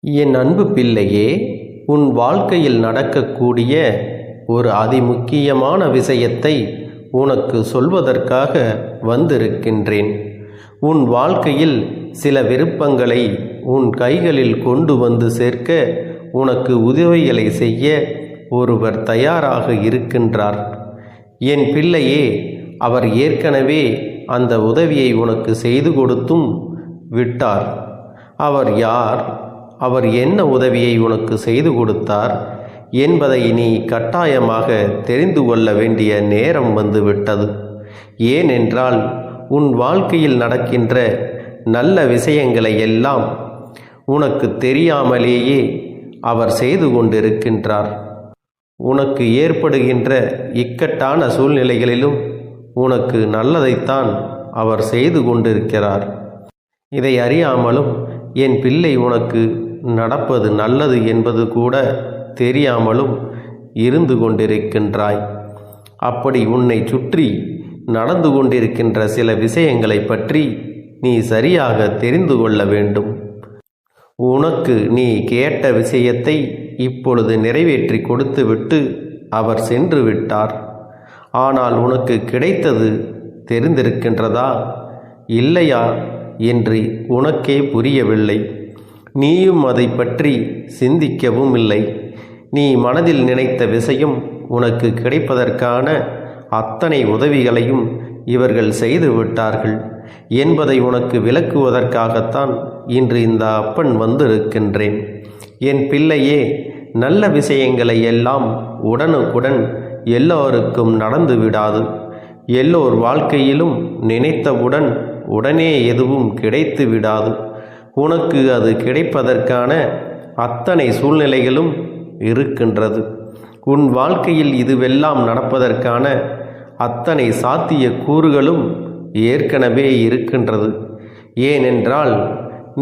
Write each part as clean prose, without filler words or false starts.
என் அன்பு பிள்ளையே, உன் வாழ்க்கையில் நடக்கக்கூடிய ஒரு அதிமுக்கியமான விஷயத்தை உனக்கு சொல்வதற்காக வந்திருக்கின்றேன். உன் வாழ்க்கையில் சில விருப்பங்களை உன் கைகளில் கொண்டு வந்து சேர்க்க உனக்கு உதவிகளை செய்ய ஒருவர் தயாராக இருக்கின்றார். என் பிள்ளையே, அவர் ஏற்கனவே அந்த உதவியை உனக்கு செய்து கொடுத்தும் விட்டார். அவர் யார்? அவர் என்ன உதவியை உனக்கு செய்து கொடுத்தார் என்பதை நீ கட்டாயமாக தெரிந்து கொள்ள வேண்டிய நேரம் வந்துவிட்டது. ஏனென்றால் உன் வாழ்க்கையில் நடக்கின்ற நல்ல விஷயங்களை எல்லாம் உனக்கு தெரியாமலேயே அவர் செய்து கொண்டிருக்கின்றார். உனக்கு ஏற்படுகின்ற இக்கட்டான சூழ்நிலைகளிலும் உனக்கு நல்லதைத்தான் அவர் செய்து கொண்டிருக்கிறார். இதை அறியாமலும் என் பிள்ளை உனக்கு நடப்பது நல்லது என்பது கூட தெரியாமலும் இருந்து கொண்டிருக்கின்றாய். அப்படி உன்னை சுற்றி நடந்து கொண்டிருக்கின்ற சில விஷயங்களை பற்றி நீ சரியாக தெரிந்து கொள்ள வேண்டும். உனக்கு நீ கேட்ட விஷயத்தை இப்பொழுது நிறைவேற்றி கொடுத்துவிட்டு அவர் சென்று விட்டார். ஆனால் உனக்கு கிடைத்தது தெரிந்திருக்கின்றதா இல்லையா என்று உனக்கே புரியவில்லை. நீயும் அதை பற்றி சிந்திக்கவும் இல்லை. நீ மனதில் நினைத்த விஷயம் உனக்கு கிடைப்பதற்கான அத்தனை உதவிகளையும் இவர்கள் செய்து விட்டார்கள் என்பதை உனக்கு விளக்குவதற்காகத்தான் இன்று இந்த அப்பன் வந்திருக்கின்றேன். என் பிள்ளையே, நல்ல விஷயங்களை எல்லாம் உடனுக்குடன் எல்லோருக்கும் நடந்து விடாது. எல்லோர் வாழ்க்கையிலும் நினைத்தவுடன் உடனே எதுவும் கிடைத்து விடாது. உனக்கு அது கிடைப்பதற்கான அத்தனை சூழ்நிலைகளும் இருக்கின்றது. உன் வாழ்க்கையில் இதுவெல்லாம் நடப்பதற்கான அத்தனை சாத்திய கூறுகளும் ஏற்கனவே இருக்கின்றது. ஏனென்றால்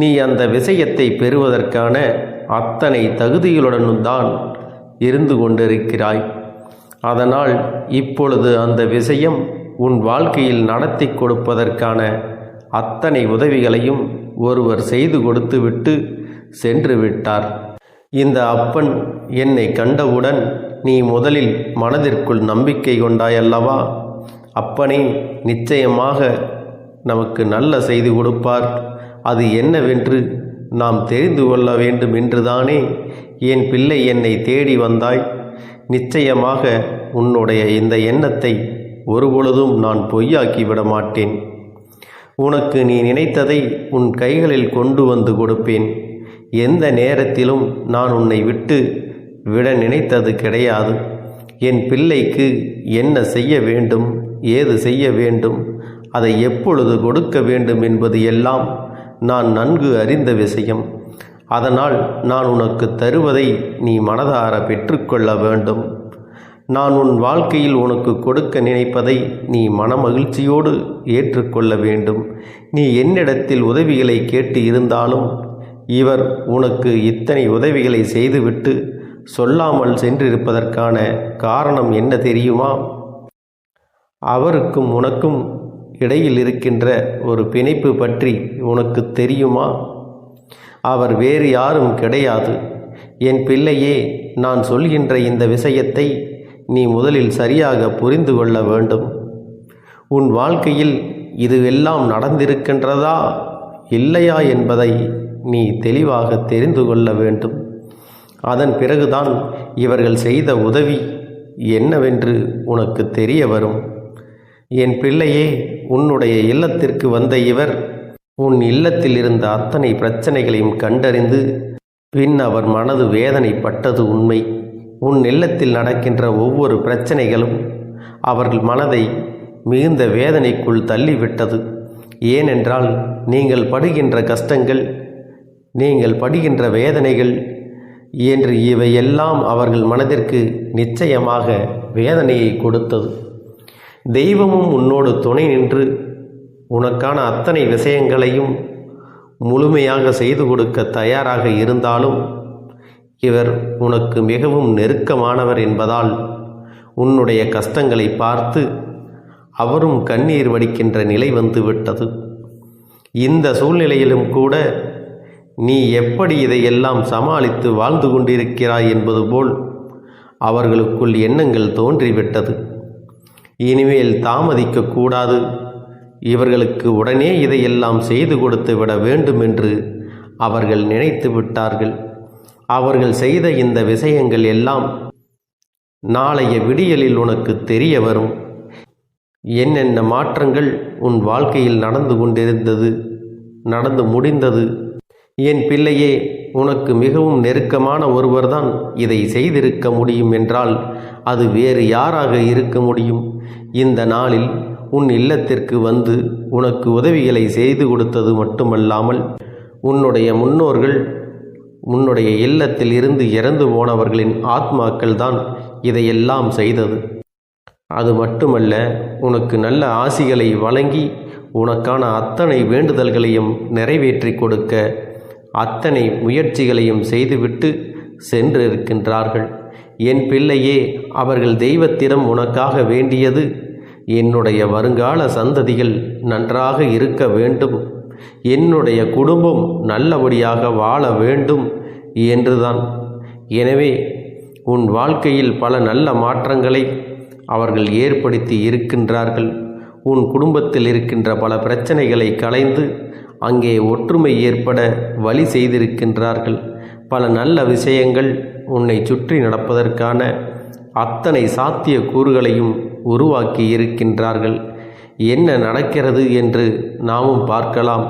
நீ அந்த விஷயத்தை பெறுவதற்கான அத்தனை தகுதிகளுடனும் தான் இருந்து கொண்டிருக்கிறாய். அதனால் இப்பொழுது அந்த விஷயம் உன் வாழ்க்கையில் நடத்தி கொடுப்பதற்கான அத்தனை உதவிகளையும் ஒருவர் செய்து கொடுத்துவிட்டு சென்று விட்டார். இந்த அப்பன் என்னை கண்டவுடன் நீ முதலில் மனதிற்குள் நம்பிக்கை கொண்டாயல்லவா? அப்பனே நிச்சயமாக நமக்கு நல்ல செய்தி கொடுப்பார், அது என்னவென்று நாம் தெரிந்து கொள்ள வேண்டும் என்றுதானே என் பிள்ளை என்னை தேடி வந்தாய். நிச்சயமாக உன்னுடைய இந்த எண்ணத்தை ஒருபொழுதும் நான் பொய்யாக்கி விட மாட்டேன். உனக்கு நீ நினைத்ததை உன் கைகளில் கொண்டு வந்து கொடுப்பேன். எந்த நேரத்திலும் நான் உன்னை விட்டு விட நினைத்தது கிடையாது. என் பிள்ளைக்கு என்ன செய்ய வேண்டும், ஏது செய்ய வேண்டும், அதை எப்பொழுது கொடுக்க வேண்டும் என்பது எல்லாம் நான் நன்கு அறிந்த விஷயம். அதனால் நான் உனக்கு தருவதை நீ மனதார பெற்றுக்கொள்ள வேண்டும். நான் உன் வாழ்க்கையில் உனக்கு கொடுக்க நினைப்பதை நீ மனமகிழ்ச்சியோடு ஏற்றுக்கொள்ள வேண்டும். நீ என்னிடத்தில் உதவிகளை கேட்டு இருந்தாலும் இவர் உனக்கு இத்தனை உதவிகளை செய்துவிட்டு சொல்லாமல் சென்றிருப்பதற்கான காரணம் என்ன தெரியுமா? அவருக்கும் உனக்கும் இடையில் இருக்கின்ற ஒரு பிணைப்பு பற்றி உனக்கு தெரியுமா? அவர் வேறு யாரும் கிடையாது. என் பிள்ளையே, நான் சொல்கின்ற இந்த விஷயத்தை நீ முதலில் சரியாக புரிந்து கொள்ள வேண்டும். உன் வாழ்க்கையில் இதுவெல்லாம் நடந்திருக்கின்றதா இல்லையா என்பதை நீ தெளிவாக தெரிந்து கொள்ள வேண்டும். அதன் பிறகுதான் இவர்கள் செய்த உதவி என்னவென்று உனக்கு தெரிய வரும். என் பிள்ளையே, உன்னுடைய இல்லத்திற்கு வந்த இவர் உன் இல்லத்தில் இருந்த அத்தனை பிரச்சனைகளையும் கண்டறிந்து பின் அவர் மனது வேதனைப்பட்டது உண்மை. உன் இல்லத்தில் நடக்கின்ற ஒவ்வொரு பிரச்சனைகளும் அவர்கள் மனதை மிகுந்த வேதனைக்குள் தள்ளிவிட்டது. ஏனென்றால் நீங்கள் படுகின்ற கஷ்டங்கள், நீங்கள் படுகின்ற வேதனைகள் என்று இவையெல்லாம் அவர்கள் மனதிற்கு நிச்சயமாக வேதனையை கொடுத்தது. தெய்வமும் உன்னோடு துணை நின்று உனக்கான அத்தனை விஷயங்களையும் முழுமையாக செய்து கொடுக்க தயாராக இருந்தாலும் இவர் உனக்கு மிகவும் நெருக்கமானவர் என்பதால் உன்னுடைய கஷ்டங்களை பார்த்து அவரும் கண்ணீர் வடிக்கின்ற நிலை வந்துவிட்டது. இந்த சூழ்நிலையிலும் கூட நீ எப்படி இதையெல்லாம் சமாளித்து வாழ்ந்து கொண்டிருக்கிறாய் என்பது போல் அவர்களுக்குள் எண்ணங்கள் தோன்றிவிட்டது. இனிமேல் தாமதிக்கக்கூடாது, இவர்களுக்கு உடனே இதையெல்லாம் செய்து கொடுத்து விட வேண்டும் என்று அவர்கள் நினைத்து விட்டார்கள். அவர்கள் செய்த இந்த விஷயங்கள் எல்லாம் நாளைய விடியலில் உனக்கு தெரிய வரும். என்னென்ன மாற்றங்கள் உன் வாழ்க்கையில் நடந்து முடிந்தது. என் பிள்ளையே, உனக்கு மிகவும் நெருக்கமான ஒருவர்தான் இதை செய்திருக்க முடியும் என்றால் அது வேறு யாராக இருக்க முடியும்? இந்த நாளில் உன் இல்லத்திற்கு வந்து உனக்கு உதவிகளை செய்து கொடுத்தது மட்டுமல்லாமல் உன்னுடைய முன்னோர்கள், உன்னுடைய இல்லத்தில் இருந்து இறந்து போனவர்களின் ஆத்மாக்கள் தான் இதையெல்லாம் செய்தது. அது மட்டுமல்ல, உனக்கு நல்ல ஆசிகளை வழங்கி உனக்கான அத்தனை வேண்டுதல்களையும் நிறைவேற்றி கொடுக்க அத்தனை முயற்சிகளையும் செய்துவிட்டு சென்றிருக்கின்றார்கள். என் பிள்ளையே, அவர்கள் தெய்வத்திடம் உனக்காக வேண்டியது என்னுடைய வருங்கால சந்ததிகள் நன்றாக இருக்க வேண்டும், என்னுடைய குடும்பம் நல்லபடியாக வாழ வேண்டும் என்றுதான். எனவே உன் வாழ்க்கையில் பல நல்ல மாற்றங்களை அவர்கள் ஏற்படுத்தி இருக்கின்றார்கள். உன் குடும்பத்தில் இருக்கின்ற பல பிரச்சனைகளை களைந்து அங்கே ஒற்றுமை ஏற்பட வழி செய்திருக்கின்றார்கள். பல நல்ல விஷயங்கள் உன்னை சுற்றி நடப்பதற்கான அத்தனை சாத்திய கூறுகளையும் உருவாக்கி இருக்கின்றார்கள். என்ன நடக்கிறது என்று நாமும் பார்க்கலாம்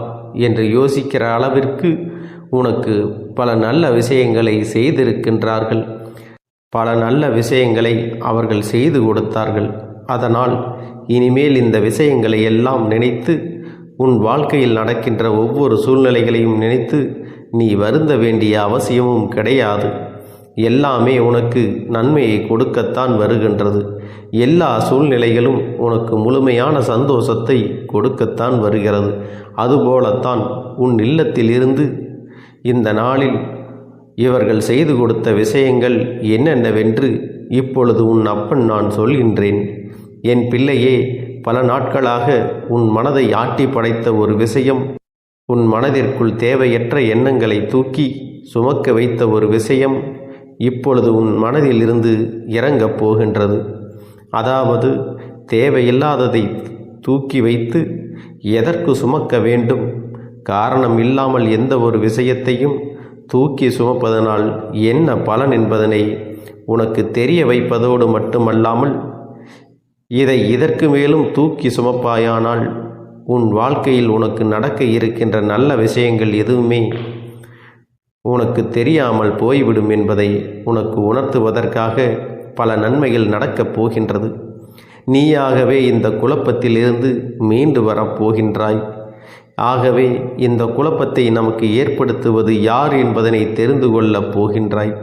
என்று யோசிக்கிற அளவிற்கு உனக்கு பல நல்ல விஷயங்களை செய்திருக்கின்றார்கள். பல நல்ல விஷயங்களை அவர்கள் செய்து கொடுத்தார்கள். அதனால் இனிமேல் இந்த விஷயங்களை எல்லாம் நினைத்து உன் வாழ்க்கையில் நடக்கின்ற ஒவ்வொரு சூழ்நிலைகளையும் நினைத்து நீ வருந்த வேண்டிய அவசியமும் கிடையாது. எல்லாமே உனக்கு நன்மையை கொடுக்கத்தான் வருகின்றது. எல்லா சூழ்நிலைகளும் உனக்கு முழுமையான சந்தோஷத்தை கொடுக்கத்தான் வருகிறது. அதுபோலத்தான் உன் இல்லத்தில் இருந்து இந்த நாளில் இவர்கள் செய்து கொடுத்த விஷயங்கள் என்னென்னவென்று இப்பொழுது உன் அப்பன் நான் சொல்கின்றேன். என் பிள்ளையே, பல நாட்களாக உன் மனதை ஆட்டி படைத்த ஒரு விஷயம், உன் மனதிற்குள் தேவையற்ற எண்ணங்களை தூக்கி சுமக்க வைத்த ஒரு விஷயம் இப்பொழுது உன் மனதில் இருந்து இறங்கப் போகின்றது. அதாவது தேவையில்லாததை தூக்கி வைத்து எதற்கு சுமக்க வேண்டும்? காரணம் இல்லாமல் எந்த ஒரு விஷயத்தையும் தூக்கி சுமப்பதனால் என்ன பலன் என்பதனை உனக்கு தெரிய வைப்பதோடு மட்டுமல்லாமல் இதை இதற்கு மேலும் தூக்கி சுமப்பாயானால் உன் வாழ்க்கையில் உனக்கு நடக்க இருக்கின்ற நல்ல விஷயங்கள் எதுவுமே உனக்கு தெரியாமல் போய்விடும் என்பதை உனக்கு உணர்த்துவதற்காக பல நன்மைகள் நடக்கப் போகின்றது. நீயாகவே இந்த குழப்பத்திலிருந்து மீண்டு வரப்போகின்றாய். ஆகவே இந்த குழப்பத்தை நமக்கு ஏற்படுத்துவது யார் என்பதனை தெரிந்து கொள்ளப் போகின்றாய்.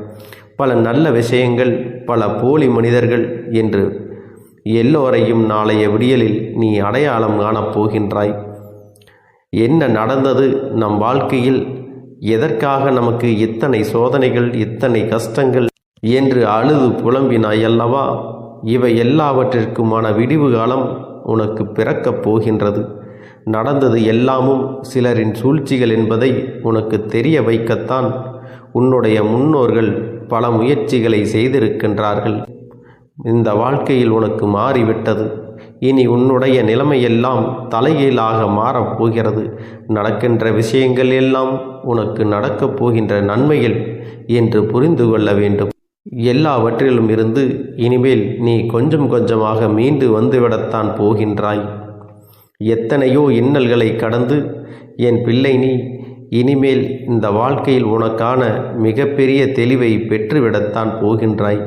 பல நல்ல விஷயங்கள், பல போலி மனிதர்கள் என்று எல்லோரையும் நாளைய விடியலில் நீ அடையாளம் காணப் போகின்றாய். என்ன நடந்தது நம் வாழ்க்கையில், எதற்காக நமக்கு இத்தனை சோதனைகள், இத்தனை கஷ்டங்கள் என்று அழுது புலம்பினாய் அல்லவா? இவை எல்லாவற்றிற்குமான விடிவு காலம் உனக்கு பிறக்கப் போகின்றது. நடந்தது எல்லாமும் சிலரின் சூழ்ச்சிகள் என்பதை உனக்கு தெரிய வைக்கத்தான் உன்னுடைய முன்னோர்கள் பல முயற்சிகளை செய்திருக்கின்றார்கள். இந்த வாழ்க்கையில் உனக்கு மாறிவிட்டது. இனி உன்னுடைய நிலைமையெல்லாம் தலைகீழாக மாறப்போகிறது. நடக்கின்ற விஷயங்கள் எல்லாம் உனக்கு நடக்கப் போகின்ற நன்மைகள் என்று புரிந்து கொள்ள வேண்டும். எல்லாவற்றிலும் இருந்து இனிமேல் நீ கொஞ்சம் கொஞ்சமாக மீண்டு வந்துவிடத்தான் போகின்றாய். எத்தனையோ இன்னல்களை கடந்து என் பிள்ளை, நீ இனிமேல் இந்த வாழ்க்கையில் உனக்கான மிகப்பெரிய தெளிவை பெற்றுவிடத்தான் போகின்றாய்.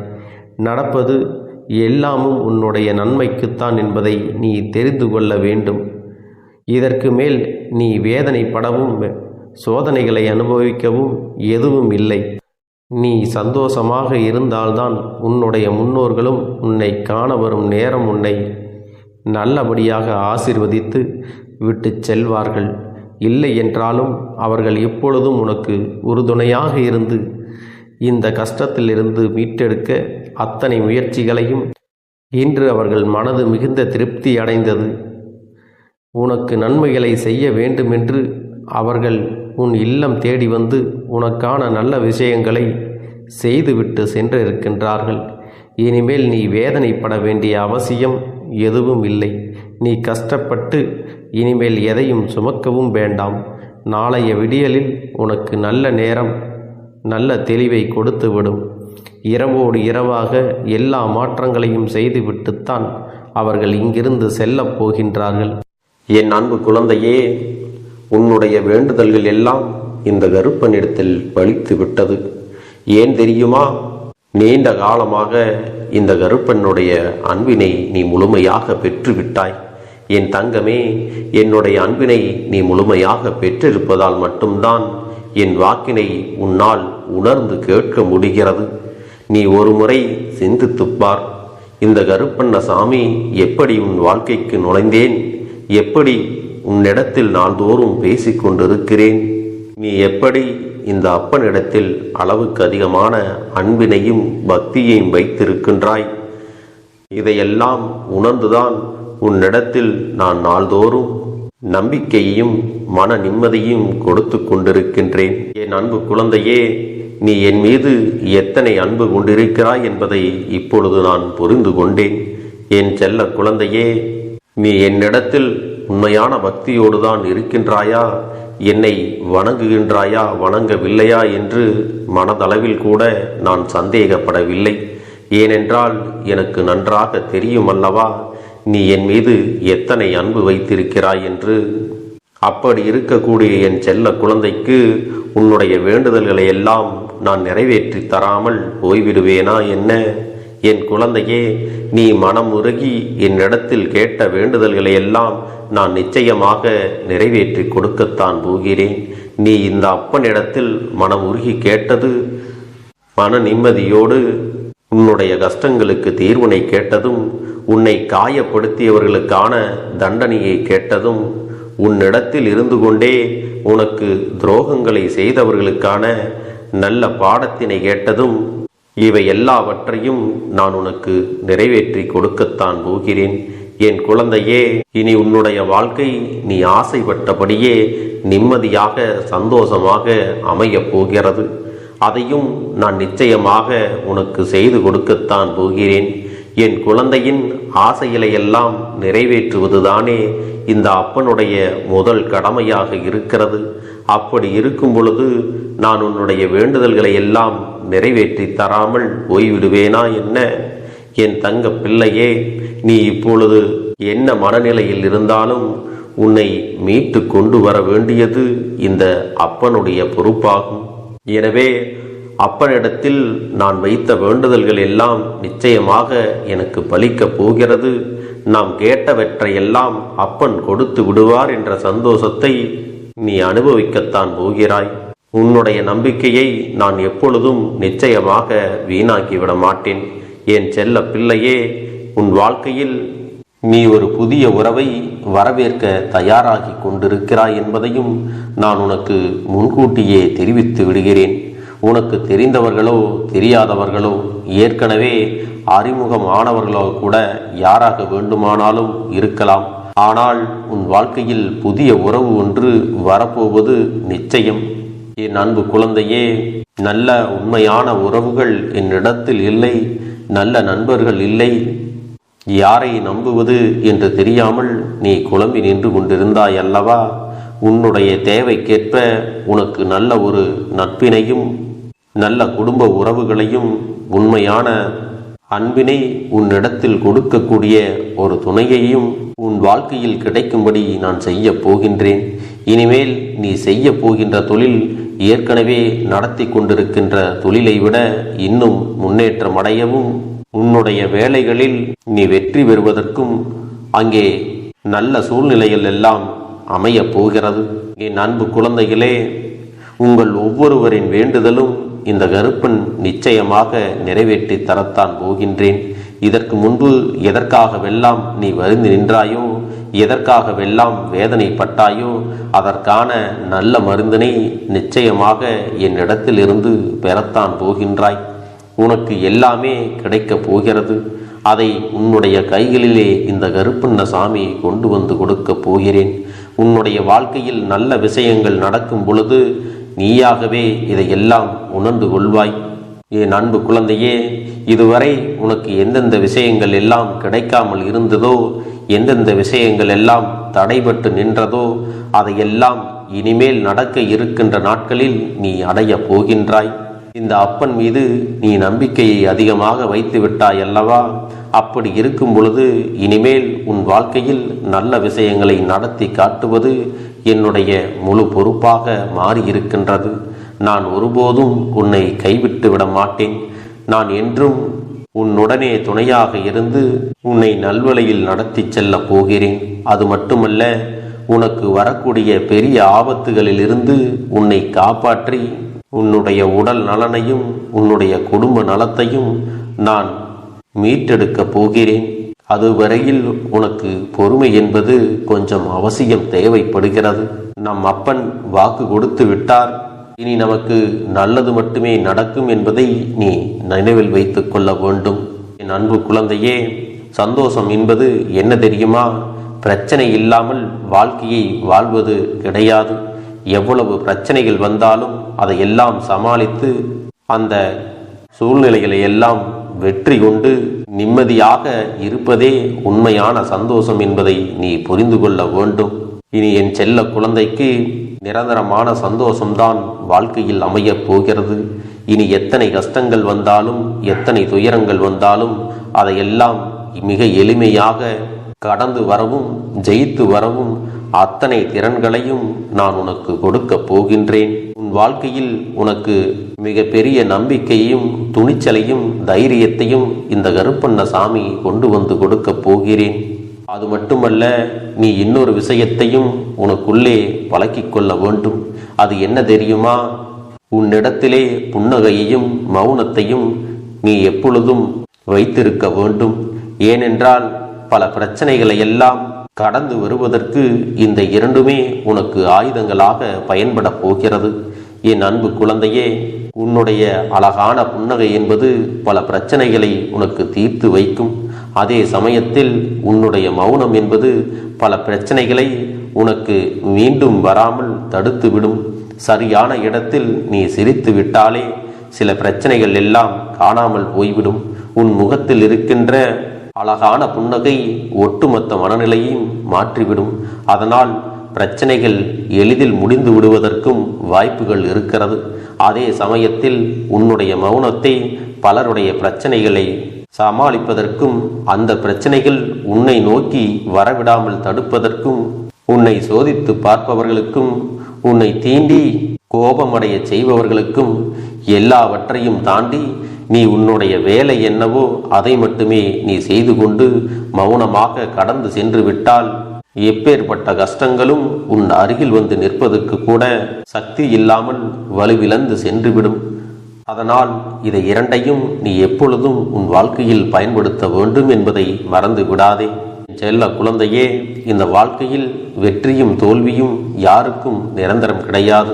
நடப்பது எல்லாமும் உன்னுடைய நன்மைக்குத்தான் என்பதை நீ தெரிந்து கொள்ள வேண்டும். இதற்கு மேல் நீ வேதனைப்படவும் சோதனைகளை அனுபவிக்கவும் எதுவும் இல்லை. நீ சந்தோஷமாக இருந்தால்தான் உன்னுடைய முன்னோர்களும் உன்னை காண வரும் நேரம் உன்னை நல்லபடியாக ஆசீர்வதித்து விட்டு செல்வார்கள். இல்லை என்றாலும் அவர்கள் எப்பொழுதும் உனக்கு உறுதுணையாக இருந்து இந்த கஷ்டத்திலிருந்து மீட்டெடுக்க அத்தனை முயற்சிகளையும் இன்று அவர்கள் மனது மிகுந்த திருப்தி அடைந்தது. உனக்கு நன்மைகளை செய்ய வேண்டுமென்று அவர்கள் உன் இல்லம் தேடி வந்து உனக்கான நல்ல விஷயங்களை செய்துவிட்டு சென்றிருக்கின்றார்கள். இனிமேல் நீ வேதனைப்பட வேண்டிய அவசியம் எதுவும் இல்லை. நீ கஷ்டப்பட்டு இனிமேல் எதையும் சுமக்கவும் வேண்டாம். நாளைய விடியலில் உனக்கு நல்ல நேரம் நல்ல தெளிவை கொடுத்துவிடும். இரவோடு இரவாக எல்லா மாற்றங்களையும் செய்துவிட்டுத்தான் அவர்கள் இங்கிருந்து செல்லப் போகின்றார்கள். என் அன்பு குழந்தையே, உன்னுடைய வேண்டுதல்கள் எல்லாம் இந்த கருப்பனிடத்தில் பலித்து விட்டது. ஏன் தெரியுமா? நீண்ட காலமாக இந்த கருப்பனுடைய அன்பினை நீ முழுமையாக பெற்றுவிட்டாய். என் தங்கமே, என்னுடைய அன்பினை நீ முழுமையாக பெற்றிருப்பதால் மட்டும்தான் என் வாக்கினை உன்னால் உணர்ந்து கேட்க முடிகிறது. நீ ஒரு முறை சிந்தித்துப்பார். இந்த கருப்பண்ணசாமி எப்படி உன் வாழ்க்கைக்கு நுழைந்தேன், எப்படி உன்னிடத்தில் நாள்தோறும் பேசிக்கொண்டிருக்கிறேன், நீ எப்படி இந்த அப்பனிடத்தில் அளவுக்கு அதிகமான அன்பினையும் பக்தியையும் வைத்திருக்கின்றாய். இதையெல்லாம் உணர்ந்துதான் உன்னிடத்தில் நான் நாள்தோறும் நம்பிக்கையையும் மன நிம்மதியும் கொடுத்து கொண்டிருக்கின்றேன். என் அன்பு குழந்தையே, நீ என் மீது எத்தனை அன்பு கொண்டிருக்கிறாய் என்பதை இப்பொழுது நான் புரிந்து கொண்டேன். என் செல்ல குழந்தையே, நீ என்னிடத்தில் உண்மையான பக்தியோடு தான் இருக்கின்றாயா, என்னை வணங்குகின்றாயா வணங்கவில்லையா என்று மனதளவில் கூட நான் சந்தேகப்படவில்லை. ஏனென்றால் எனக்கு நன்றாக தெரியும் அல்லவா நீ என் மீது எத்தனை அன்பு வைத்திருக்கிறாய் என்று. அப்படி இருக்கக்கூடிய என் செல்ல குழந்தைக்கு உன்னுடைய வேண்டுதல்களை எல்லாம் நான் நிறைவேற்றி தராமல் போய்விடுவேனா என்ன? என் குழந்தையே, நீ மனம் உருகி என்னிடத்தில் கேட்ட வேண்டுதல்களை எல்லாம் நான் நிச்சயமாக நிறைவேற்றி கொடுக்கத்தான் போகிறேன். நீ இந்த அப்பனிடத்தில் மனம் உருகி கேட்டது, மன நிம்மதியோடு உன்னுடைய கஷ்டங்களுக்கு தீர்வினை கேட்டதும், உன்னை காயப்படுத்தியவர்களுக்கான தண்டனையை கேட்டதும், உன்னிடத்தில் இருந்து கொண்டே உனக்கு துரோகங்களை செய்தவர்களுக்கான நல்ல பாடத்தினை கேட்டதும், இவை எல்லாவற்றையும் நான் உனக்கு நிறைவேற்றி கொடுக்கத்தான் போகிறேன். என் குழந்தையே, இனி உன்னுடைய வாழ்க்கை நீ ஆசைப்பட்டபடியே நிம்மதியாக சந்தோஷமாக அமையப் போகிறது. அதையும் நான் நிச்சயமாக உனக்கு செய்து கொடுக்கத்தான் போகிறேன். என் குழந்தையின் ஆசைகளை எல்லாம் நிறைவேற்றுவதுதானே இந்த அப்பனுடைய முதல் கடமையாக இருக்கிறது. அப்படி இருக்கும் பொழுது நான் உன்னுடைய வேண்டுதல்களை எல்லாம் நிறைவேற்றி தராமல் போய்விடுவேனா என்ன? என் தங்க பிள்ளையே, நீ இப்பொழுது என்ன மனநிலையில் இருந்தாலும் உன்னை மீட்டு கொண்டு வர வேண்டியது இந்த அப்பனுடைய பொறுப்பாகும். எனவே அப்பனிடத்தில் நான் வைத்த வேண்டுதல்கள் எல்லாம் நிச்சயமாக எனக்கு பலிக்கப் போகிறது. நாம் கேட்டவற்றையெல்லாம் அப்பன் கொடுத்து விடுவார் என்ற சந்தோஷத்தை நீ அனுபவிக்கத்தான் போகிறாய். உன்னுடைய நம்பிக்கையை நான் எப்பொழுதும் நிச்சயமாக வீணாக்கிவிட மாட்டேன். என் செல்ல பிள்ளையே, உன் வாழ்க்கையில் நீ ஒரு புதிய உறவை வரவேற்க தயாராகி கொண்டிருக்கிறாய் என்பதையும் நான் உனக்கு முன்கூட்டியே தெரிவித்து விடுகிறேன். உனக்கு தெரிந்தவர்களோ தெரியாதவர்களோ ஏற்கனவே அறிமுகமானவர்களோ கூட யாராக வேண்டுமானாலும் இருக்கலாம். ஆனால் உன் வாழ்க்கையில் புதிய உறவு ஒன்று வரப்போவது நிச்சயம். என் அன்பு குழந்தையே, நல்ல உண்மையான உறவுகள் என்னிடத்தில் இல்லை, நல்ல நண்பர்கள் இல்லை. யாரை நம்புவது என்று தெரியாமல் நீ குழம்பி நின்று கொண்டிருந்தாய் அல்லவா? உன்னுடைய தேவைக்கேற்ப உனக்கு நல்ல ஒரு நட்பினையும் நல்ல குடும்ப உறவுகளையும் உண்மையான அன்பினை உன்னிடத்தில் கொடுக்கக்கூடிய ஒரு துணையையும் உன் வாழ்க்கையில் கிடைக்கும்படி நான் செய்ய போகின்றேன். இனிமேல் நீ செய்ய போகின்ற தொழில் ஏற்கனவே நடத்தி கொண்டிருக்கின்ற தொழிலை விட இன்னும் முன்னேற்றம் அடையவும், உன்னுடைய வேலைகளில் நீ வெற்றி பெறுவதற்கும் அங்கே நல்ல சூழ்நிலைகள் எல்லாம் அமையப் போகிறது. என் அன்பு குழந்தைகளே, உங்கள் ஒவ்வொருவரின் வேண்டுதலும் இந்த கருப்பன் நிச்சயமாக நிறைவேற்றி தரத்தான் போகின்றேன். இதற்கு முன்பு எதற்காகவெல்லாம் நீ வருந்தி நின்றாயோ, எதற்காகவெல்லாம் வேதனைப்பட்டாயோ, அதற்கான நல்ல மருந்தினை நிச்சயமாக என்னிடத்திலிருந்து பெறத்தான் போகின்றாய். உனக்கு எல்லாமே கிடைக்கப் போகிறது. அதை உன்னுடைய கைகளிலே இந்த கருப்பண்ணசாமி கொண்டு வந்து கொடுக்க போகிறேன். உன்னுடைய வாழ்க்கையில் நல்ல விஷயங்கள் நடக்கும் பொழுது நீயாகவே இதையெல்லாம் உணர்ந்து கொள்வாய். என் அன்பு குழந்தையே, இதுவரை உனக்கு எந்தெந்த விஷயங்கள் எல்லாம் கிடைக்காமல் இருந்ததோ, எந்தெந்த விஷயங்கள் எல்லாம் தடைபட்டு நின்றதோ, அதையெல்லாம் இனிமேல் நடக்க இருக்கின்ற நாட்களில் நீ அடைய போகின்றாய். இந்த அப்பன் மீது நீ நம்பிக்கையை அதிகமாக வைத்து விட்டாய் அல்லவா? அப்படி இருக்கும் பொழுது இனிமேல் உன் வாழ்க்கையில் நல்ல விஷயங்களை நடத்தி காட்டுவது என்னுடைய முழு பொறுப்பாக மாறியிருக்கின்றது. நான் ஒருபோதும் உன்னை கைவிட்டு விட மாட்டேன். நான் என்றும் உன்னுடனே துணையாக இருந்து உன்னை நல்வழியில் நடத்தி செல்ல போகிறேன். அது மட்டுமல்ல, உனக்கு வரக்கூடிய பெரிய ஆபத்துகளிலிருந்து உன்னை காப்பாற்றி உன்னுடைய உடல் நலனையும் உன்னுடைய குடும்ப நலத்தையும் நான் மீட்டெடுக்க போகிறேன். அதுவரையில் உனக்கு பொறுமை என்பது கொஞ்சம் அவசியம் தேவைப்படுகிறது. நம் அப்பன் வாக்கு கொடுத்து விட்டார். இனி நமக்கு நல்லது மட்டுமே நடக்கும் என்பதை நீ நினைவில் வைத்துக் கொள்ள வேண்டும். என் அன்பு குழந்தையே, சந்தோஷம் என்பது என்ன தெரியுமா? பிரச்சனை இல்லாமல் வாழ்க்கையை வாழ்வது கிடையாது. எவ்வளவு பிரச்சனைகள் வந்தாலும் அதையெல்லாம் சமாளித்து அந்த சூழ்நிலைகளை எல்லாம் வெற்றி கொண்டு நிம்மதியாக இருப்பதே உண்மையான சந்தோஷம் என்பதை நீ புரிந்து கொள்ள வேண்டும். இனி என் செல்ல குழந்தைக்கு நிரந்தரமான சந்தோஷம்தான் வாழ்க்கையில் அமையப் போகிறது. இனி எத்தனை கஷ்டங்கள் வந்தாலும், எத்தனை துயரங்கள் வந்தாலும் அதையெல்லாம் மிக எளிமையாக கடந்து வரவும் ஜெயித்து வரவும் அத்தனை திறன்களையும் நான் உனக்கு கொடுக்க போகின்றேன். உன் வாழ்க்கையில் உனக்கு மிக பெரிய நம்பிக்கையையும் துணிச்சலையும் தைரியத்தையும் இந்த கருப்பண்ண சாமி கொண்டு வந்து கொடுக்க போகிறேன். அது மட்டுமல்ல, நீ இன்னொரு விஷயத்தையும் உனக்குள்ளே பழக்கிக் கொள்ள வேண்டும். அது என்ன தெரியுமா? உன்னிடத்திலே புன்னகையையும் மௌனத்தையும் நீ எப்பொழுதும் வைத்திருக்க வேண்டும். ஏனென்றால் பல பிரச்சனைகளை எல்லாம் கடந்து வருவதற்கு இந்த இரண்டுமே உனக்கு ஆயுதங்களாக பயன்பட போகிறது. என் அன்பு குழந்தையே, உன்னுடைய அழகான புன்னகை என்பது பல பிரச்சனைகளை உனக்கு தீர்த்து வைக்கும். அதே சமயத்தில் உன்னுடைய மௌனம் என்பது பல பிரச்சனைகளை உனக்கு மீண்டும் வராமல் தடுத்து விடும். சரியான இடத்தில் நீ சிரித்து விட்டாலே சில பிரச்சனைகள் எல்லாம் காணாமல் போய்விடும். உன் முகத்தில் இருக்கின்ற அழகான புன்னகை ஒட்டுமொத்த மனநிலையும் மாற்றிவிடும். அதனால் பிரச்சனைகள் எளிதில் முடிந்து விடுவதற்கும் வாய்ப்புகள் இருக்கிறது. அதே சமயத்தில் உன்னுடைய மௌனத்தை பலருடைய பிரச்சனைகளை சமாளிப்பதற்கும், அந்த பிரச்சனைகள் உன்னை நோக்கி வரவிடாமல் தடுப்பதற்கும், உன்னை சோதித்து பார்ப்பவர்களுக்கும், உன்னை தீண்டி கோபமடைய செய்பவர்களுக்கும் எல்லாவற்றையும் தாண்டி நீ உன்னுடைய வேலை என்னவோ அதை மட்டுமே நீ செய்து கொண்டு மௌனமாக கடந்து சென்று விட்டால் எப்பேற்பட்ட கஷ்டங்களும் உன் அருகில் வந்து நிற்பதற்கு கூட சக்தி இல்லாமல் வலுவிழந்து சென்றுவிடும். அதனால் இதை இரண்டையும் நீ எப்பொழுதும் உன் வாழ்க்கையில் பயன்படுத்த வேண்டும் என்பதை மறந்து விடாதே. செல்ல குழந்தையே, இந்த வாழ்க்கையில் வெற்றியும் தோல்வியும் யாருக்கும் நிரந்தரம் கிடையாது.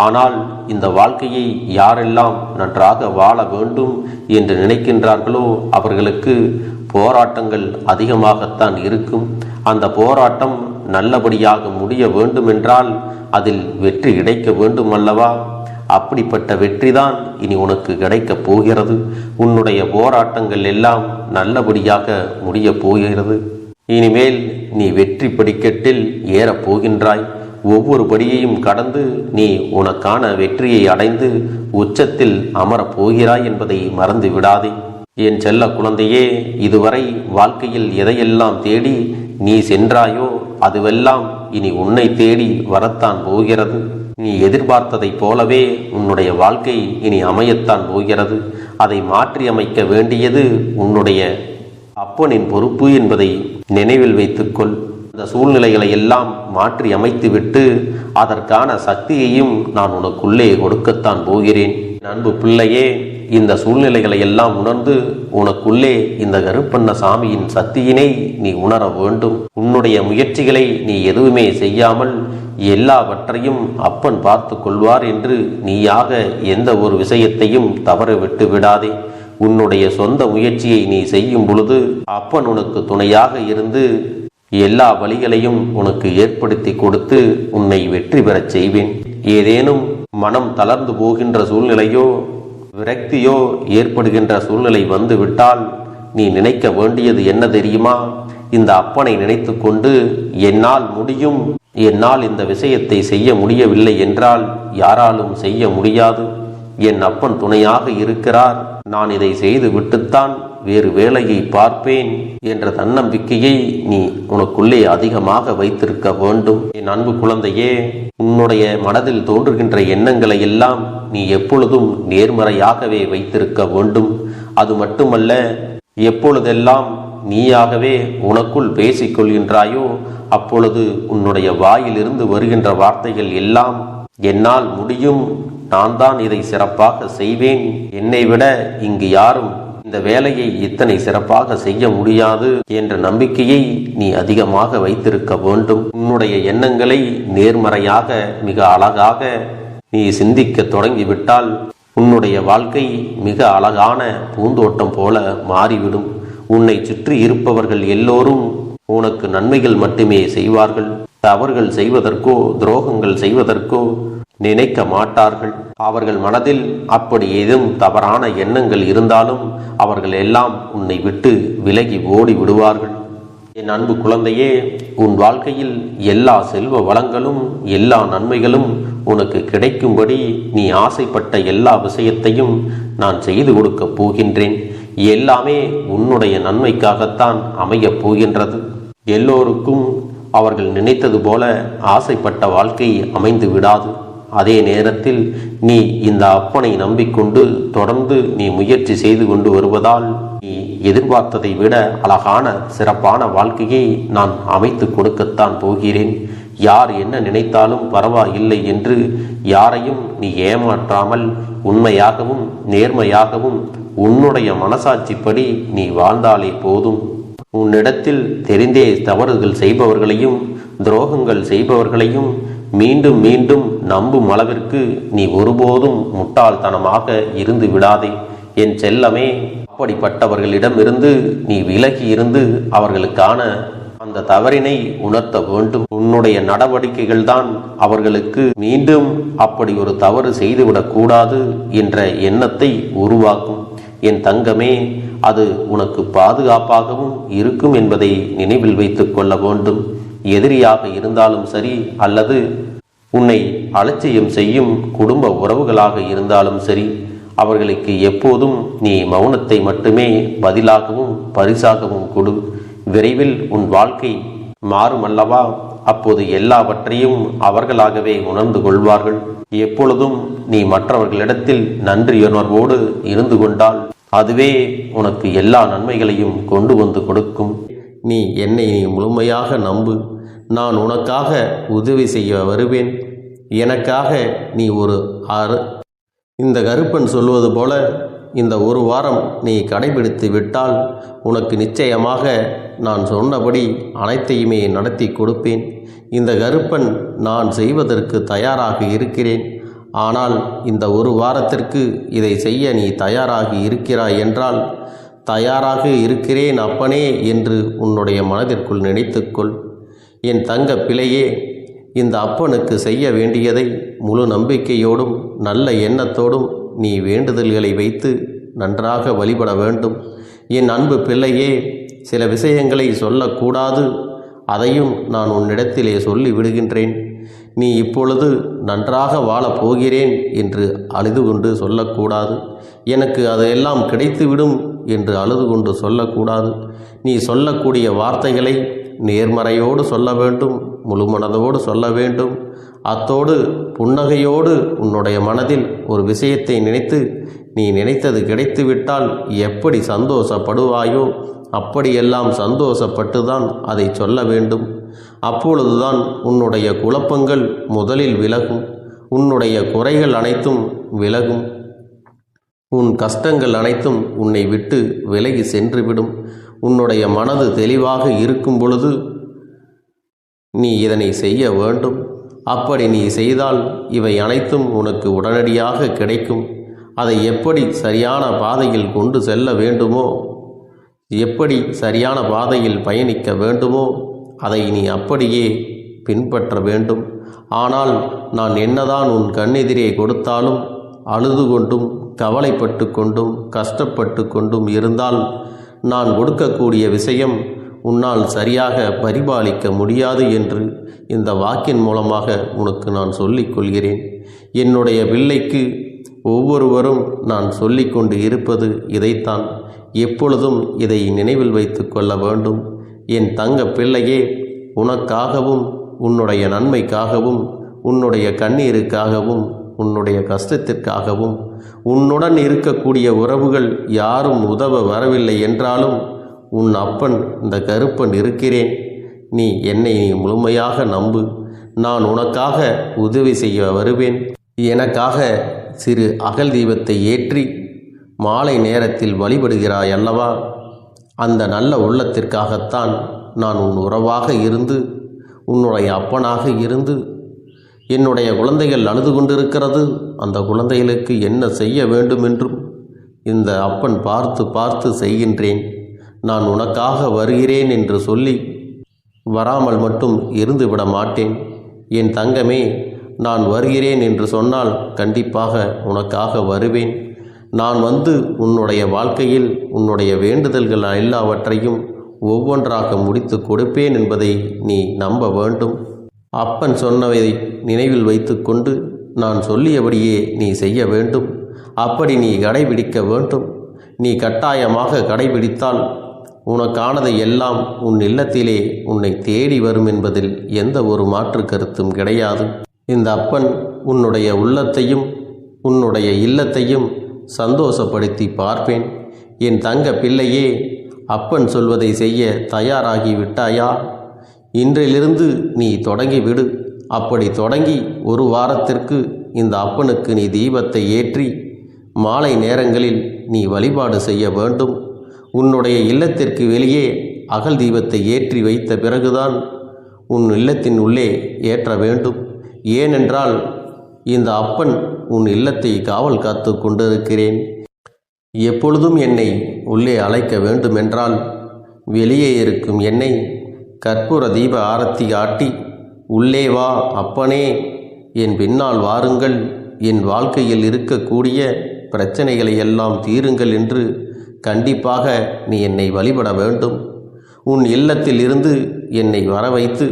ஆனால் இந்த வாழ்க்கையை யாரெல்லாம் நன்றாக வாழ வேண்டும் என்று நினைக்கின்றார்களோ அவர்களுக்கு போராட்டங்கள் அதிகமாகத்தான் இருக்கும். அந்த போராட்டம் நல்லபடியாக முடிய வேண்டுமென்றால் அதில் வெற்றி கிடைக்க வேண்டும் அல்லவா? அப்படிப்பட்ட வெற்றிதான் இனி உனக்கு கிடைக்கப் போகிறது. உன்னுடைய போராட்டங்கள் எல்லாம் நல்லபடியாக முடிய போகிறது. இனிமேல் நீ வெற்றி படிக்கட்டில் ஏறப் போகின்றாய். ஒவ்வொரு படியையும் கடந்து நீ உனக்கான வெற்றியை அடைந்து உச்சத்தில் அமரப் போகிறாய் என்பதை மறந்து விடாதே. என் செல்ல குழந்தையே, இதுவரை வாழ்க்கையில் எதையெல்லாம் தேடி நீ சென்றாயோ அதுவெல்லாம் இனி உன்னை தேடி வரத்தான் போகிறது. நீ எதிர்பார்த்ததைப் போலவே உன்னுடைய வாழ்க்கை இனி அமையத்தான் போகிறது. அதை மாற்றி அமைக்க வேண்டியது உன்னுடைய அப்பனின் பொறுப்பு என்பதை நினைவில் வைத்துக்கொள். அந்த சூழ்நிலைகளை எல்லாம் மாற்றி அமைத்துவிட்டு அதற்கான சக்தியையும் நான் உனக்குள்ளே கொடுக்கத்தான் போகிறேன். அன்பு பிள்ளையே, இந்த சூழ்நிலைகளை எல்லாம் உணர்ந்து உனக்குள்ளே இந்த கருப்பண்ண சாமியின் சக்தியினை நீ உணர வேண்டும். உன்னுடைய முயற்சிகளை நீ எதுவுமே செய்யாமல் எல்லாவற்றையும் அப்பன் பார்த்து கொள்வார் என்று நீயாக எந்த ஒரு விஷயத்தையும் தவற விட்டு விடாதே. உன்னுடைய சொந்த முயற்சியை நீ செய்யும் பொழுது அப்பன் உனக்கு துணையாக இருந்து எல்லா வழிகளையும் உனக்கு ஏற்படுத்தி கொடுத்து உன்னை வெற்றி பெறச் செய்வேன். ஏதேனும் மனம் தளர்ந்து போகின்ற சூழ்நிலையோ விரக்தியோ ஏற்படுகின்ற சூழ்நிலை வந்துவிட்டால் நீ நினைக்க வேண்டியது என்ன தெரியுமா? இந்த அப்பனை நினைத்து கொண்டு என்னால் முடியும், என்னால் இந்த விஷயத்தை செய்ய முடியவில்லை என்றால் யாராலும் செய்ய முடியாது, என் அப்பன் துணையாக இருக்கிறார், நான் இதை செய்து விட்டுத்தான் வேறு வேலையை பார்ப்பேன் என்ற தன்னம்பிக்கையை நீ உனக்குள்ளே அதிகமாக வைத்திருக்க வேண்டும். என் அன்பு குழந்தையே, உன்னுடைய மனதில் தோன்றுகின்ற எண்ணங்களை எல்லாம் நீ எப்பொழுதும் நேர்மறையாகவே வைத்திருக்க வேண்டும். அது மட்டுமல்ல, எப்பொழுதெல்லாம் நீயாகவே உனக்குள் பேசிக்கொள்கின்றாயோ அப்பொழுது உன்னுடைய வாயிலிருந்து வருகின்ற வார்த்தைகள் எல்லாம் என்னால் முடியும், நான் தான் இதை சிறப்பாக செய்வேன், என்னை விட இங்கு யாரும் இந்த வேலையை இத்தனை சிறப்பாக செய்ய முடியாது என்ற நம்பிக்கையை நீ அதிகமாக வைத்திருக்க வேண்டும். உன்னுடைய எண்ணங்களை நேர்மறையாக மிக அழகாக நீ சிந்திக்க தொடங்கிவிட்டால் உன்னுடைய வாழ்க்கை மிக அழகான பூந்தோட்டம் போல மாறிவிடும். உன்னை சுற்றி இருப்பவர்கள் எல்லோரும் உனக்கு நன்மைகள் மட்டுமே செய்வார்கள். தவறுகள் செய்வதற்கோ துரோகங்கள் செய்வதற்கோ நினைக்க மாட்டார்கள். அவர்கள் மனதில் அப்படி ஏதும் தவறான எண்ணங்கள் இருந்தாலும் அவர்கள் எல்லாம் உன்னை விட்டு விலகி ஓடி விடுவார்கள். என் அன்பு குழந்தையே, உன் வாழ்க்கையில் எல்லா செல்வ வளங்களும் எல்லா நன்மைகளும் உனக்கு கிடைக்கும்படி நீ ஆசைப்பட்ட எல்லா விஷயத்தையும் நான் செய்து கொடுக்கப் போகின்றேன். எல்லாமே உன்னுடைய நன்மைக்காகத்தான் அமையப் போகின்றது. எல்லோருக்கும் அவர்கள் நினைத்தது போல ஆசைப்பட்ட வாழ்க்கை அமைந்து விடாது. அதே நேரத்தில் நீ இந்த அப்பனை நம்பிக்கொண்டு தொடர்ந்து நீ முயற்சி செய்து கொண்டு வருவதால் நீ எதிர்பார்த்ததை விட அழகான சிறப்பான வாழ்க்கையை நான் அமைத்து கொடுக்கத்தான் போகிறேன். யார் என்ன நினைத்தாலும் பரவாயில்லை என்று யாரையும் நீ ஏமாற்றாமல் உண்மையாகவும் நேர்மையாகவும் உன்னுடைய மனசாட்சிப்படி நீ வாழ்ந்தாலே போதும். உன்னிடத்தில் தெரிந்தே தவறுகள் செய்பவர்களையும் துரோகங்கள் செய்பவர்களையும் மீண்டும் மீண்டும் நம்பும் அளவிற்கு நீ ஒருபோதும் முட்டாள்தனமாக இருந்து விடாதே என் செல்லமே. அப்படிப்பட்டவர்களிடமிருந்து நீ விலகி இருந்து அவர்களுக்கான அந்த தவறினை உணர்த்த வேண்டும். உன்னுடைய நடவடிக்கைகள் தான் அவர்களுக்கு மீண்டும் அப்படி ஒரு தவறு செய்துவிடக் கூடாது என்ற எண்ணத்தை உருவாக்கும். என் தங்கமே, அது உனக்கு பாதுகாப்பாகவும் இருக்கும் என்பதை நினைவில் வைத்துக் கொள்ள வேண்டும். எதிரியாக இருந்தாலும் சரி அல்லது உன்னை அலட்சியம் செய்யும் குடும்ப உறவுகளாக இருந்தாலும் சரி, அவர்களுக்கு எப்போதும் நீ மௌனத்தை மட்டுமே பதிலாகவும் பரிசாகவும் கொடு. விரைவில் உன் வாழ்க்கை மாறும் அல்லவா? அப்போது எல்லாவற்றையும் அவர்களாகவே உணர்ந்து கொள்வார்கள். எப்பொழுதும் நீ மற்றவர்களிடத்தில் நன்றியுணர்வோடு இருந்து கொண்டால் அதுவே உனக்கு எல்லா நன்மைகளையும் கொண்டு வந்து கொடுக்கும். நீ என்னை முழுமையாக நம்பு. நான் உனக்காக உதவி செய்ய வருவேன். எனக்காக நீ ஒரு இந்த கருப்பன் சொல்வது போல இந்த ஒரு வாரம் நீ கடைபிடித்து விட்டால் உனக்கு நிச்சயமாக நான் சொன்னபடி அனைத்தையுமே நடத்தி கொடுப்பேன். இந்த கருப்பன் நான் செய்வதற்கு தயாராக இருக்கிறேன். ஆனால் இந்த ஒரு வாரத்திற்கு இதை செய்ய நீ தயாராகி இருக்கிறாய் என்றால், தயாராக இருக்கிறேன் அப்பனே என்று உன்னுடைய மனதிற்குள் நினைத்துக்கொள். என் தங்க பிள்ளையே, இந்த அப்பனுக்கு செய்ய வேண்டியதை முழு நம்பிக்கையோடும் நல்ல எண்ணத்தோடும் நீ வேண்டுதல்களை வைத்து நன்றாக வழிபட வேண்டும். என் அன்பு பிள்ளையே, சில விஷயங்களை சொல்லக்கூடாது, அதையும் நான் உன்னிடத்திலே சொல்லி விடுகின்றேன். நீ இப்பொழுது நன்றாக வாழப் போகிறேன் என்று அழுது கொண்டு சொல்லக்கூடாது. எனக்கு அதையெல்லாம் கிடைத்துவிடும் என்று அழுது கொண்டு சொல்லக்கூடாது. நீ சொல்லக்கூடிய வார்த்தைகளை நேர்மறையோடு சொல்ல வேண்டும், முழு மனதோடு சொல்ல வேண்டும். அத்தோடு புன்னகையோடு உன்னுடைய மனதில் ஒரு விஷயத்தை நினைத்து நீ நினைத்தது கிடைத்துவிட்டால் எப்படி சந்தோஷப்படுவாயோ அப்படியெல்லாம் சந்தோஷப்பட்டுதான் அதை சொல்ல வேண்டும். அப்பொழுதுதான் உன்னுடைய குழப்பங்கள் முதலில் விலகும், உன்னுடைய குறைகள் அனைத்தும் விலகும், உன் கஷ்டங்கள் அனைத்தும் உன்னை விட்டு விலகி சென்றுவிடும். உன்னுடைய மனது தெளிவாக இருக்கும் பொழுது நீ இதனை செய்ய வேண்டும். அப்படி நீ செய்தால் இவை அனைத்தும் உனக்கு உடனடியாக கிடைக்கும். அதை எப்படி சரியான பாதையில் கொண்டு செல்ல வேண்டுமோ, எப்படி சரியான பாதையில் பயணிக்க வேண்டுமோ அதை நீ அப்படியே பின்பற்ற வேண்டும். ஆனால் நான் என்னதான் உன் கண்ணெதிரே கொடுத்தாலும் அழுது கொண்டும் கவலைப்பட்டு கொண்டும் கஷ்டப்பட்டு கொண்டும் இருந்தால் நான் கொடுக்கக்கூடிய விஷயம் உன்னால் சரியாக பரிபாலிக்க முடியாது என்று இந்த வாக்கின் மூலமாக உனக்கு நான் சொல்லிக் கொள்கிறேன். என்னுடைய பிள்ளைக்கு ஒவ்வொருவரும் நான் சொல்லிக்கொண்டு இருப்பது இதைத்தான். எப்பொழுதும் இதை நினைவில் வைத்து கொள்ள வேண்டும். என் தங்க பிள்ளையே, உனக்காகவும் உன்னுடைய நன்மைக்காகவும் உன்னுடைய கண்ணீருக்காகவும் உன்னுடைய கஷ்டத்திற்காகவும் உன்னுடன் இருக்கக்கூடிய உறவுகள் யாரும் உதவ வரவில்லை என்றாலும் உன் அப்பன் இந்த கருப்பன் இருக்கிறேன். நீ என்னை முழுமையாக நம்பு. நான் உனக்காக உதவி செய்ய வருவேன். எனக்காக சிறு அகல் தீபத்தை ஏற்றி மாலை நேரத்தில் வழிபடுகிறாய் அல்லவா? அந்த நல்ல உள்ளத்திற்காகத்தான் நான் உன் உறவாக இருந்து உன்னுடைய அப்பனாக இருந்து என்னுடைய குழந்தைகள் அழுது கொண்டிருக்கிறது, அந்த குழந்தைகளுக்கு என்ன செய்ய வேண்டும் என்றும் இந்த அப்பன் பார்த்து பார்த்து செய்கின்றேன். நான் உனக்காக வருகிறேன் என்று சொல்லி வராமல் மட்டும் இருந்து விட மாட்டேன். என் தங்கமே, நான் வருகிறேன் என்று சொன்னால் கண்டிப்பாக உனக்காக வருவேன். நான் வந்து உன்னுடைய வாழ்க்கையில் உன்னுடைய வேண்டுதல்கள் எல்லாவற்றையும் ஒவ்வொன்றாக முடித்து கொடுப்பேன் என்பதை நீ நம்ப வேண்டும். அப்பன் சொன்னவை நினைவில் வைத்துக்கொண்டு நான் சொல்லியபடியே நீ செய்ய வேண்டும். அப்படி நீ கடைபிடிக்க வேண்டும். நீ கட்டாயமாக கடைபிடித்தால் உனக்கானதை எல்லாம் உன் இல்லத்திலே உன்னை தேடி வரும் என்பதில் எந்த ஒரு மாற்று கருத்தும் கிடையாது. இந்த அப்பன் உன்னுடைய உள்ளத்தையும் உன்னுடைய இல்லத்தையும் சந்தோஷப்படுத்தி பார்ப்பேன். என் தங்க பிள்ளையே, அப்பன் சொல்வதை செய்ய தயாராகி விட்டாயா? இன்றிலிருந்து நீ தொடங்கிவிடு. அப்படி தொடங்கி ஒரு வாரத்திற்கு இந்த அப்பனுக்கு நீ தீபத்தை ஏற்றி மாலை நேரங்களில் நீ வழிபாடு செய்ய வேண்டும். உன்னுடைய இல்லத்திற்கு வெளியே அகல் தீபத்தை ஏற்றி வைத்த பிறகுதான் உன் இல்லத்தின் உள்ளே ஏற்ற வேண்டும். ஏனென்றால் இந்த அப்பன் உன் இல்லத்தை காவல் காத்து கொண்டிருக்கிறேன். எப்பொழுதும் என்னை உள்ளே அழைக்க வேண்டுமென்றால் வெளியே இருக்கும் என்னை கற்பூர தீப ஆரத்தி ஆட்டி உள்ளே வா அப்பனே, என் பின்னால் வாருங்கள், என் வாழ்க்கையில் இருக்கக்கூடிய பிரச்சனைகளை எல்லாம் தீருங்கள் என்று கண்டிப்பாக நீ என்னை வழிபட வேண்டும். உன் இல்லத்தில் இருந்து என்னை வர வைத்து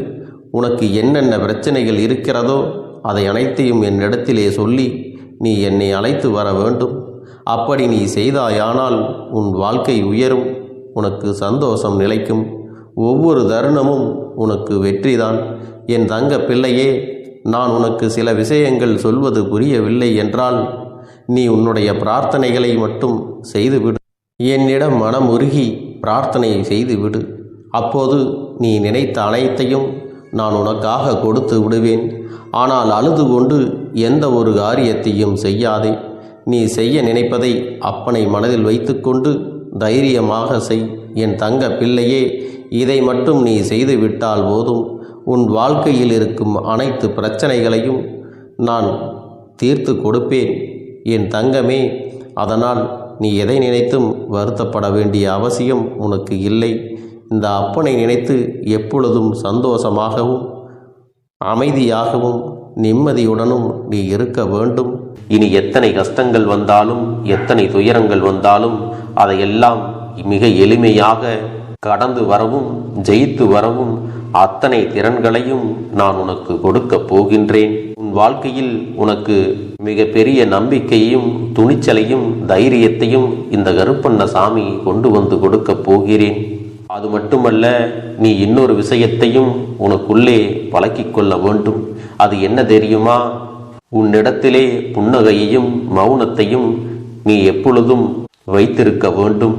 உனக்கு என்னென்ன பிரச்சனைகள் இருக்கிறதோ அதை அனைத்தையும் என்னிடத்திலே சொல்லி நீ என்னை அழைத்து வர வேண்டும். அப்படி நீ செய்தாயானால் உன் வாழ்க்கை உயரும், உனக்கு சந்தோஷம் நிலைக்கும், ஒவ்வொரு தருணமும் உனக்கு வெற்றிதான். என் தங்க பிள்ளையே, நான் உனக்கு சில விஷயங்கள் சொல்வது புரியவில்லை என்றால் நீ உன்னுடைய பிரார்த்தனைகளை மட்டும் செய்துவிடு. என்னிடம் மனம் உருகி பிரார்த்தனை செய்துவிடு. அப்போது நீ நினைத்த அனைத்தையும் நான் உனக்காக கொடுத்து விடுவேன். ஆனால் அழுது கொண்டு எந்த ஒரு காரியத்தையும் செய்யாதே. நீ செய்ய நினைப்பதை அப்பனை மனதில் வைத்துக்கொண்டு தைரியமாக செய். என் தங்க பிள்ளையே, இதை மட்டும் நீ செய்துவிட்டால் போதும். உன் வாழ்க்கையில் இருக்கும் அனைத்து பிரச்சனைகளையும் நான் தீர்த்து கொடுப்பேன் என் தங்கமே. அதனால் நீ எதை நினைத்தும் வருத்தப்பட வேண்டிய அவசியம் உனக்கு இல்லை. இந்த அப்பனை நினைத்து எப்பொழுதும் சந்தோஷமாகவும் அமைதியாகவும் நிம்மதியுடனும் நீ இருக்க வேண்டும். இனி எத்தனை கஷ்டங்கள் வந்தாலும் எத்தனை துயரங்கள் வந்தாலும் அதையெல்லாம் மிக எளிமையாக கடந்து வரவும் ஜெயித்து வரவும் அத்தனை திறன்களையும் நான் உனக்கு கொடுக்க போகின்றேன். உன் வாழ்க்கையில் உனக்கு மிக பெரிய நம்பிக்கையையும் துணிச்சலையும் தைரியத்தையும் இந்த கருப்பண்ணசாமி கொண்டு வந்து கொடுக்க போகிறேன். அது மட்டுமல்ல, நீ இன்னொரு விஷயத்தையும் உனக்குள்ளே பழக்கிக் கொள்ள வேண்டும். அது என்ன தெரியுமா? உன்னிடத்திலே புன்னகையையும் மௌனத்தையும் நீ எப்பொழுதும் வைத்திருக்க வேண்டும்.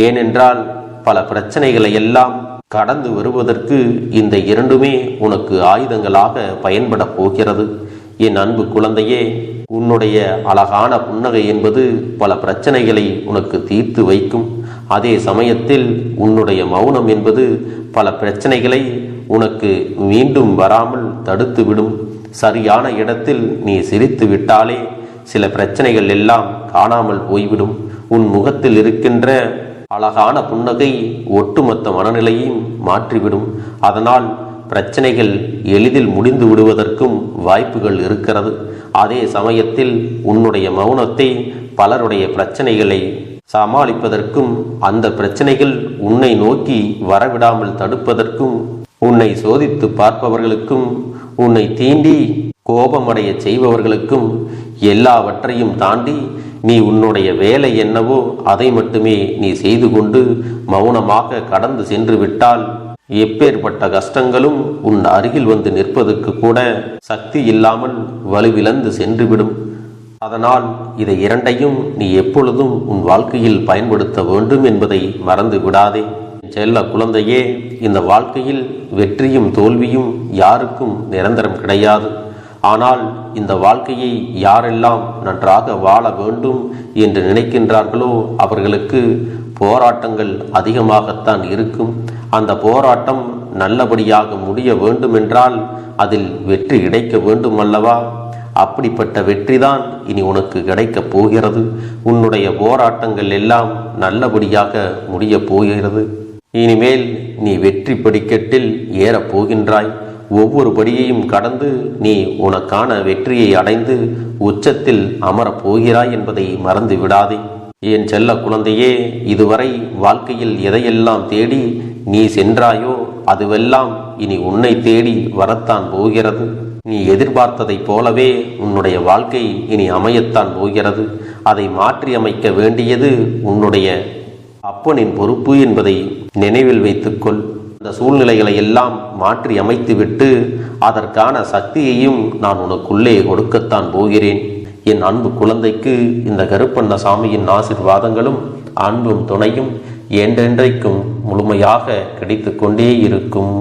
ஏனென்றால் பல பிரச்சனைகளை எல்லாம் கடந்து வருவதற்கு இந்த இரண்டுமே உனக்கு ஆயுதங்களாக பயன்பட போகிறது. என் அன்பு குழந்தையே, உன்னுடைய அழகான புன்னகை என்பது பல பிரச்சனைகளை உனக்கு தீர்த்து வைக்கும். அதே சமயத்தில் உன்னுடைய மௌனம் என்பது பல பிரச்சனைகளை உனக்கு மீண்டும் வராமல் தடுத்துவிடும். சரியான இடத்தில் நீ சிரித்து விட்டாலே சில பிரச்சனைகள் எல்லாம் காணாமல் போய்விடும். உன் முகத்தில் இருக்கின்ற அழகான புன்னகை ஒட்டுமொத்த மனநிலையையும் மாற்றிவிடும். அதனால் பிரச்சனைகள் எளிதில் முடிந்து விடுவதற்கும் வாய்ப்புகள் இருக்கிறது. அதே சமயத்தில் உன்னுடைய மௌனத்தை பலருடைய பிரச்சனைகளை சமாளிப்பதற்கும், அந்த பிரச்சனைகள் உன்னை நோக்கி வரவிடாமல் தடுப்பதற்கும், உன்னை சோதித்து பார்ப்பவர்களுக்கும், உன்னை தீண்டி கோபமடைய செய்பவர்களுக்கும் எல்லாவற்றையும் தாண்டி நீ உன்னுடைய வேலை என்னவோ அதை மட்டுமே நீ செய்து கொண்டு மௌனமாக கடந்து சென்று விட்டால் எப்பேற்பட்ட கஷ்டங்களும் உன் அருகில் வந்து நிற்பதற்கு கூட சக்தி இல்லாமல் வலுவிழந்து சென்றுவிடும். அதனால் இதை இரண்டையும் நீ எப்பொழுதும் உன் வாழ்க்கையில் பயன்படுத்த வேண்டும் என்பதை மறந்து விடாதே. செல்ல குழந்தையே, இந்த வாழ்க்கையில் வெற்றியும் தோல்வியும் யாருக்கும் நிரந்தரம் கிடையாது. ஆனால் இந்த வாழ்க்கையை யாரெல்லாம் நன்றாக வாழ வேண்டும் என்று நினைக்கின்றார்களோ அவர்களுக்கு போராட்டங்கள் அதிகமாகத்தான் இருக்கும். அந்த போராட்டம் நல்லபடியாக முடிய வேண்டுமென்றால் அதில் வெற்றி கிடைக்க வேண்டும் அல்லவா? அப்படிப்பட்ட வெற்றிதான் இனி உனக்கு கிடைக்கப் போகிறது. உன்னுடைய போராட்டங்கள் எல்லாம் நல்லபடியாக முடியப் போகிறது. இனிமேல் நீ வெற்றி படிக்கட்டில் ஏறப் போகின்றாய். ஒவ்வொரு படியையும் கடந்து நீ உனக்கான வெற்றியை அடைந்து உச்சத்தில் அமரப் போகிறாய் என்பதை மறந்து விடாதே. என் செல்ல குழந்தையே, இதுவரை வாழ்க்கையில் எதையெல்லாம் தேடி நீ சென்றாயோ அதுவெல்லாம் இனி உன்னை தேடி வரத்தான் போகிறது. நீ எதிர்பார்த்ததைப் போலவே உன்னுடைய வாழ்க்கை இனி அமையத்தான் போகிறது. அதை மாற்றி அமைக்க வேண்டியது உன்னுடைய அப்பனின் பொறுப்பு என்பதை நினைவில் வைத்துக்கொள். இந்த சூழ்நிலைகளை எல்லாம் மாற்றி அமைத்துவிட்டு அதற்கான சக்தியையும் நான் உனக்குள்ளே கொடுக்கத்தான் போகிறேன். என் அன்பு குழந்தைக்கு இந்த கருப்பண்ணசாமியின் ஆசீர்வாதங்களும் அன்பும் துணையும் என்றென்றைக்கும் முழுமையாக கிடைத்து கொண்டே இருக்கும்.